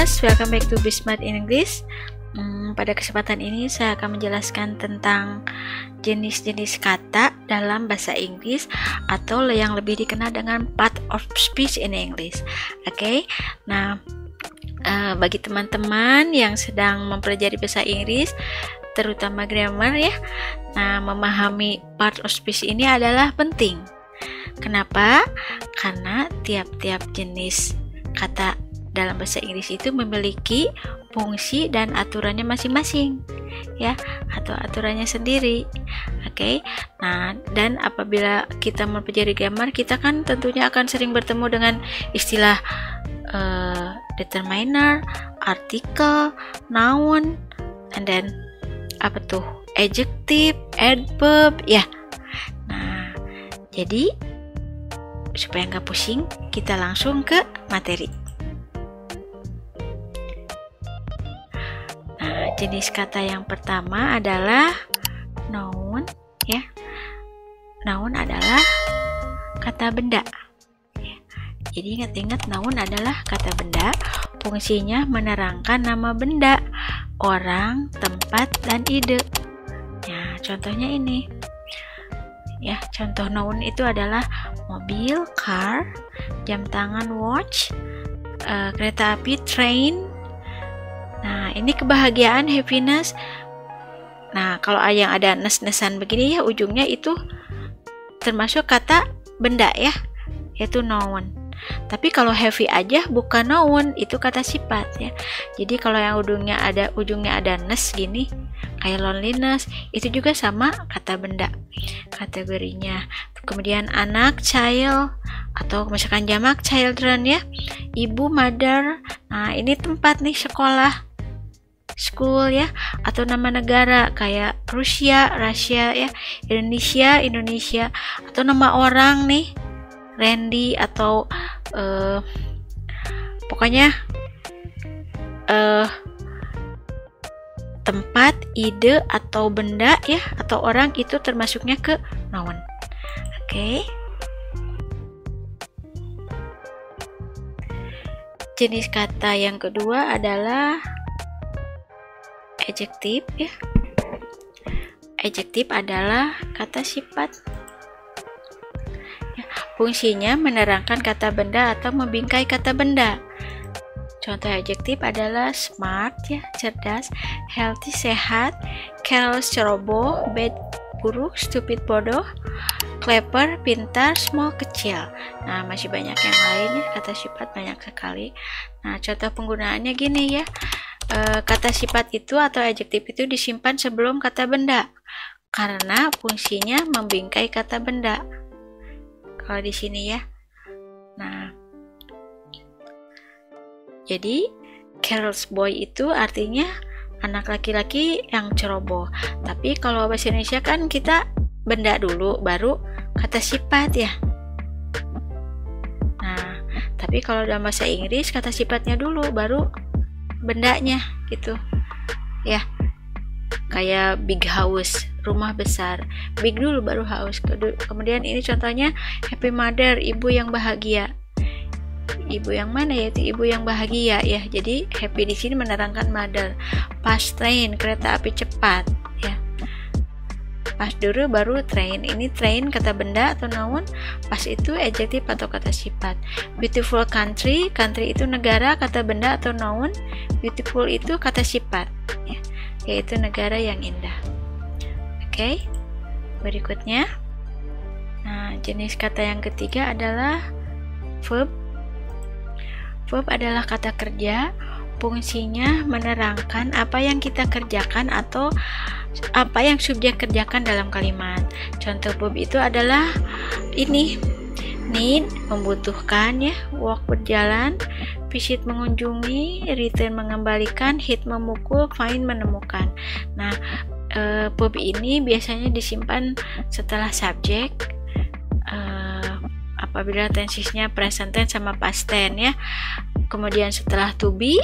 Happiness, welcome back to Be Smart in English. Pada kesempatan ini saya akan menjelaskan tentang jenis-jenis kata dalam bahasa Inggris atau yang lebih dikenal dengan part of speech in English. Oke, nah bagi teman-teman yang sedang mempelajari bahasa Inggris, terutama grammar ya, nah memahami part of speech ini adalah penting. Kenapa? Karena tiap-tiap jenis kata dalam bahasa Inggris itu memiliki fungsi dan aturannya masing-masing ya, atau aturannya sendiri. Oke. Nah, dan apabila kita mempelajari grammar, kita kan tentunya akan sering bertemu dengan istilah determiner, artikel, noun, and then apa tuh? Adjective, adverb ya. Nah, jadi supaya nggak pusing, kita langsung ke materi. Jenis kata yang pertama adalah noun ya. Noun adalah kata benda ya. Jadi ingat-ingat, noun adalah kata benda, fungsinya menerangkan nama benda, orang, tempat, dan ide. Ya, contohnya ini ya, contoh noun itu adalah mobil, car, jam tangan, watch, kereta api, train. Nah, ini kebahagiaan, happiness. Nah, kalau yang ada nes-nesan begini ya, ujungnya itu termasuk kata benda ya, yaitu noun. Tapi kalau happy aja bukan noun, itu kata sifat ya. Jadi kalau yang ujungnya ada nes gini, kayak loneliness, itu juga sama kata benda kategorinya. Kemudian anak, child, atau misalkan jamak children ya, ibu, mother. Nah, ini tempat nih, sekolah, school ya, atau nama negara kayak Rusia, Russia ya, Indonesia, atau nama orang nih, Randy, atau pokoknya tempat, ide, atau benda ya, atau orang, itu termasuknya ke noun. Oke. Jenis kata yang kedua adalah adjective ya. Adjective adalah kata sifat ya, fungsinya menerangkan kata benda atau membingkai kata benda. Contoh adjective adalah smart ya, cerdas, healthy, sehat, careless, ceroboh, bad, buruk, stupid, bodoh, clever, pintar, small, kecil. Nah, masih banyak yang lainnya, kata sifat banyak sekali. Nah, contoh penggunaannya gini ya. Kata sifat itu atau adjektif itu disimpan sebelum kata benda karena fungsinya membingkai kata benda. Kalau di sini ya. Nah, jadi careless boy itu artinya anak laki-laki yang ceroboh. Tapi kalau bahasa Indonesia kan kita benda dulu baru kata sifat ya. Nah, tapi kalau dalam bahasa Inggris kata sifatnya dulu baru bendanya gitu ya. Kayak big house, rumah besar, big dulu baru house. Kemudian ini contohnya happy mother, ibu yang bahagia. Ibu yang mana? Yaitu ibu yang bahagia ya. Jadi happy di sini menerangkan mother. Fast train, kereta api cepat ya. Pas dulu baru train. Ini train kata benda atau noun, pas itu adjective atau kata sifat. Beautiful country, country itu negara, kata benda atau noun. Beautiful itu kata sifat ya, yaitu negara yang indah. Oke. Berikutnya, nah, jenis kata yang ketiga adalah verb. Verb adalah kata kerja, fungsinya menerangkan apa yang kita kerjakan atau apa yang subjek kerjakan dalam kalimat. Contoh verb itu adalah ini, need, membutuhkan ya, walk, berjalan, visit, mengunjungi, return, mengembalikan, hit, memukul, find, menemukan. Nah, verb ini biasanya disimpan setelah subjek apabila tensesnya present tense sama past tense ya. Kemudian setelah to be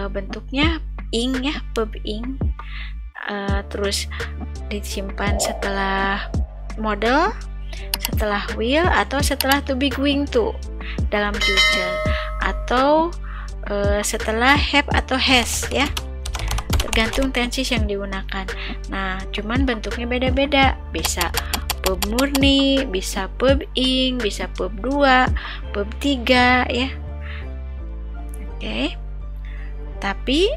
bentuknya ing ya, verb ing. Terus disimpan setelah model, setelah will, atau setelah to be going to dalam future, atau setelah have atau has ya, tergantung tenses yang digunakan. Nah, cuman bentuknya beda-beda, bisa verb murni, bisa verb ing, bisa verb 2, verb 3 ya. Oke. Tapi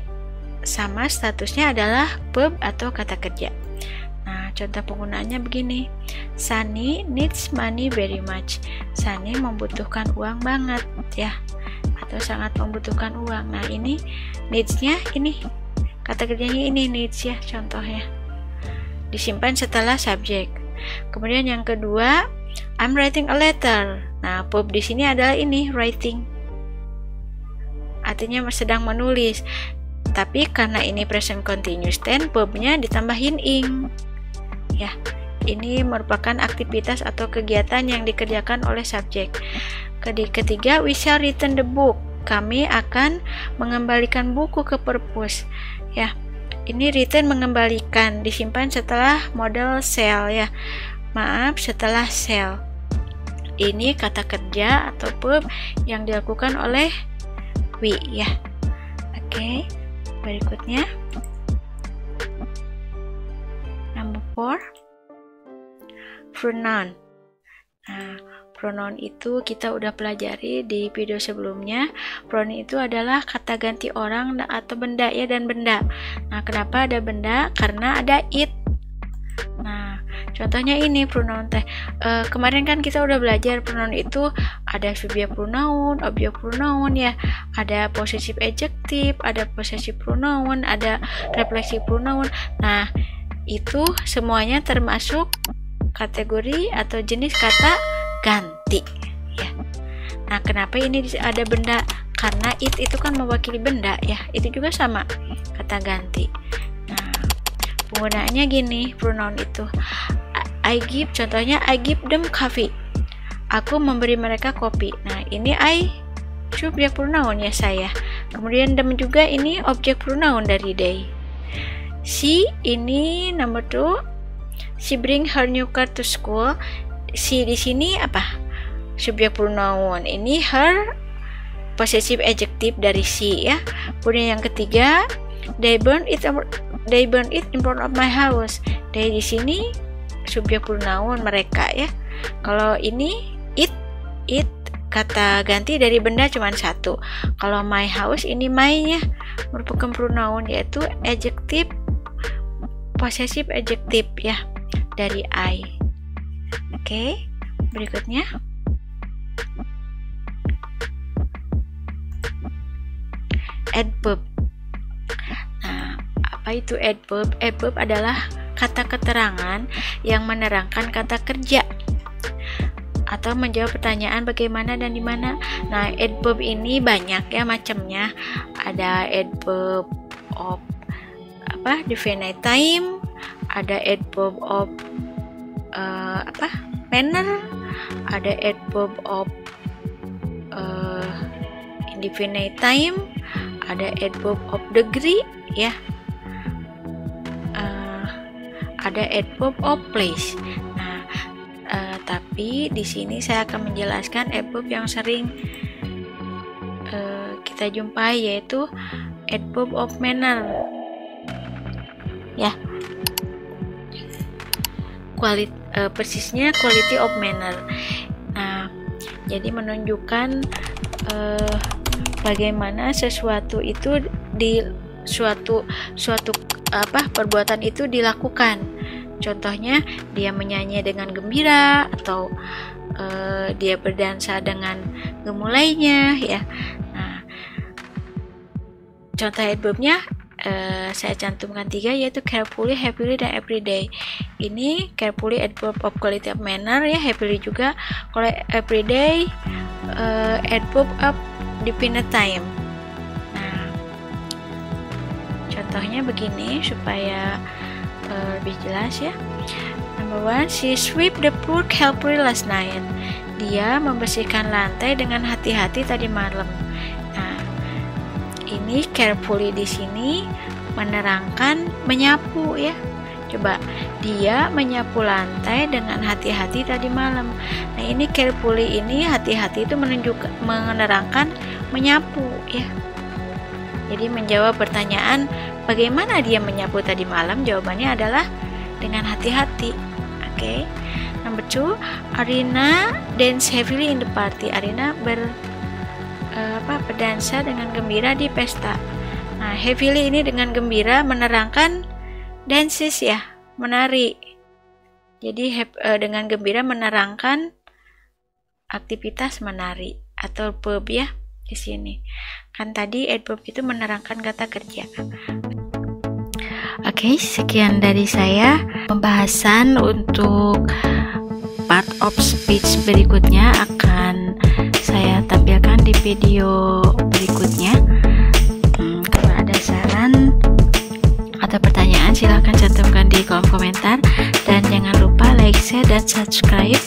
sama statusnya adalah verb atau kata kerja. Nah, contoh penggunaannya begini. Sunny needs money very much. Sunny membutuhkan uang banget ya, atau sangat membutuhkan uang. Nah, ini needs-nya ini, kata kerjanya ini needs ya, contohnya. Disimpan setelah subjek. Kemudian yang kedua, I'm writing a letter. Nah, verb di sini adalah ini, writing. Artinya sedang menulis. Tapi karena ini present continuous tense, verbnya ditambahin ing. Ya, ini merupakan aktivitas atau kegiatan yang dikerjakan oleh subjek. Ketiga, we shall return the book. Kami akan mengembalikan buku ke perpus. Ya, ini return mengembalikan, disimpan setelah modal shall ya. Maaf, setelah shall. Ini kata kerja atau verb yang dilakukan oleh we ya. Oke, berikutnya number 4, pronoun. Nah, pronoun itu kita udah pelajari di video sebelumnya. Pronoun itu adalah kata ganti orang atau benda ya, dan benda. Nah, kenapa ada benda? Karena ada it. Nah, contohnya ini pronoun teh. Kemarin kan kita udah belajar pronoun itu ada subjek pronoun, objek pronoun ya, ada possessive adjective, ada possessive pronoun, ada reflexive pronoun. Nah, itu semuanya termasuk kategori atau jenis kata ganti ya. Nah, kenapa ini ada benda? Karena it itu kan mewakili benda ya, itu juga sama kata ganti. Nah, penggunaannya gini, pronoun itu I give, contohnya I give them coffee. Aku memberi mereka kopi. Nah, ini I subjek pronoun ya, saya. Kemudian them juga ini objek pronoun dari they. She ini number 2. She bring her new car to school. She di sini apa? Subjek pronoun. Ini her possessive adjective dari she ya. Kemudian yang ketiga, they burn it in front of my house. They di sini subjek pronoun mereka ya. Kalau ini it kata ganti dari benda cuma satu. Kalau my house ini my-nya merupakan pronoun, yaitu adjective possessive adjective ya dari I. Oke, berikutnya adverb. Nah, apa itu adverb? Adverb adalah kata keterangan yang menerangkan kata kerja atau menjawab pertanyaan bagaimana dan di mana. Nah, adverb ini banyak ya macamnya. Ada adverb of definite time, ada adverb of manner, ada adverb of indefinite time, ada adverb of degree ya, ada adverb of place. Nah, tapi di sini saya akan menjelaskan adverb yang sering kita jumpai, yaitu adverb of manner ya. Persisnya quality of manner. Nah, jadi menunjukkan bagaimana sesuatu itu di suatu perbuatan itu dilakukan. Contohnya dia menyanyi dengan gembira, atau dia berdansa dengan gemulainya ya. Nah, contoh adverbnya saya cantumkan 3, yaitu carefully, happily, dan everyday. Ini carefully adverb of quality of manner ya, happily juga. Kalau everyday adverb of definite time. Nah, contohnya begini supaya lebih jelas ya. Number 1, she swept the floor carefully last night. Dia membersihkan lantai dengan hati-hati tadi malam. Nah, ini carefully di sini menerangkan menyapu ya. Coba, dia menyapu lantai dengan hati-hati tadi malam. Nah, ini carefully ini hati-hati itu menerangkan menyapu ya. Jadi menjawab pertanyaan bagaimana dia menyapu tadi malam, jawabannya adalah dengan hati-hati. Oke. Number 2, Arina dance heavily in the party. Arina berdansa dengan gembira di pesta. Nah, heavily ini dengan gembira menerangkan dances ya, menari. Jadi dengan gembira menerangkan aktivitas menari atau verb ya di sini. Kan tadi adverb itu menerangkan kata kerja. Oke, sekian dari saya. Pembahasan untuk part of speech berikutnya akan saya tampilkan di video berikutnya. Kalau ada saran atau pertanyaan silahkan cantumkan di kolom komentar, dan jangan lupa like, share, dan subscribe,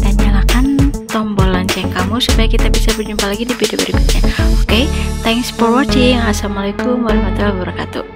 dan nyalakan tombol lonceng kamu supaya kita bisa berjumpa lagi di video berikutnya. Oke, thanks for watching. Assalamualaikum warahmatullahi wabarakatuh.